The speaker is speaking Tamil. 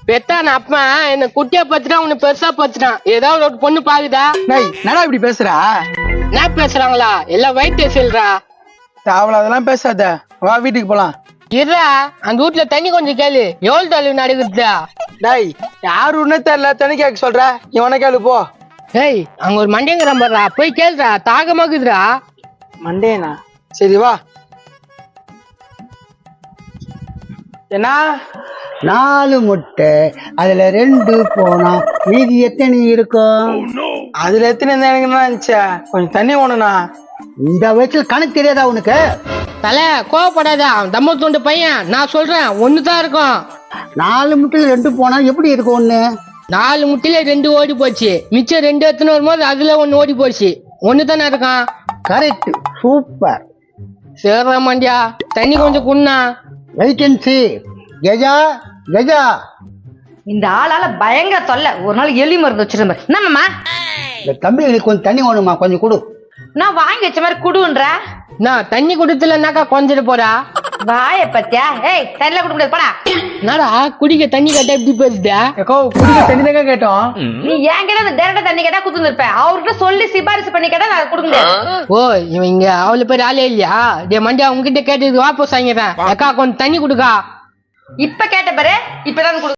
பெத்தான அப்பா என்ன குட்டியா பத்துறான் உன்னை பெருசா பத்துறான். ஏதாவது ஒரு பொண்ணு பாக்குதா? என்னடா இப்படி பேசுறா? என்ன பேசுறாங்களா? எல்லாம் வயிற்று செல்றா. அவள அதெல்லாம் பேசாத, வா வீட்டுக்கு போலாம். இருடா, அந்த வீட்டுல தண்ணி கொஞ்சம் கேளு. எவ்வளவு தள்ளி நடக்குதா? டேய் யாரு ஒண்ணு தெரியல, தண்ணி கேட்க சொல்ற, இவனை கேளு போ. ஏய், அங்க ஒரு மண்டைங்கிறான் பாடுறா, போய் கேளுடா, தாகமாக்குதுடா. மண்டேனா? சரி வா. என்ன? 4 முட்டை, அதுல 2 போனா மீதி எத்தனை இருக்கும்? அதுல எத்தனை இருந்தா எனக்கு என்ன இருந்துச்சா? கொஞ்சம் தண்ணி ஓணுண்ணா. இந்த வயசுல கணக்கு தெரியாதா உனக்கு? தலை கோவப்படாதா, தம்ம தூண்டு பையன். நான் சொல்றேன், ஒண்ணுதான் இருக்கும். 4 முட்டையில 2 போனா எப்படி இருக்கும் ஒண்ணு? 4 முட்டையில 2 ஓடி போச்சு, மிச்சம் 2 எடுத்துன்னு வரும்போது அதுல 1 ஓடி போச்சு. ஒண்ணுதானே இருக்கான். Correct, super. சேர்றா மண்டியா, தண்ணி கொஞ்சம் குண்ணா. Wait and see. கஜா கஜா, இந்த ஆளால பயங்கர தொல்லை. ஒரு நாள் எலி மருந்து வச்சிருந்தேன். என்னம்மா? இந்த தம்பிகளுக்கு கொஞ்சம் தண்ணி வேணுமா, கொஞ்சம் கொடு. நான் வாங்கி வச்ச மாதிரி குடுன்ற. நான் தண்ணி குடுத்துலன்னாக்கா கொஞ்சிட்டு போறா. வாய பத்தியா? ஏய், தண்ணில குடுக்க முடியாது, போடா. என்னடா குடிக்க தண்ணி கேட்டா எப்படி பேசுதா? ஏக்கோ குடிக்க தண்ணி தாங்க கேட்டோம். நீ ஏன் கேட்டா டைரக்டா தண்ணி கேட்டா குத்து இருப்பேன். அவர்கிட்ட சொல்லி சிபாரிசு பண்ணி கேட்டா நான் கொடுக்க முடியாது. ஓ, இவன் இங்க அவ்வளவு பேர் ஆளே இல்லையா? டே மண்டியா, உங்ககிட்ட கேட்டது வாபஸ் வாங்கிடுறேன். அக்கா கொஞ்சம் தண்ணி குடுக்கா. இப்ப கேட்ட பாரு, இப்பதான் கொடு.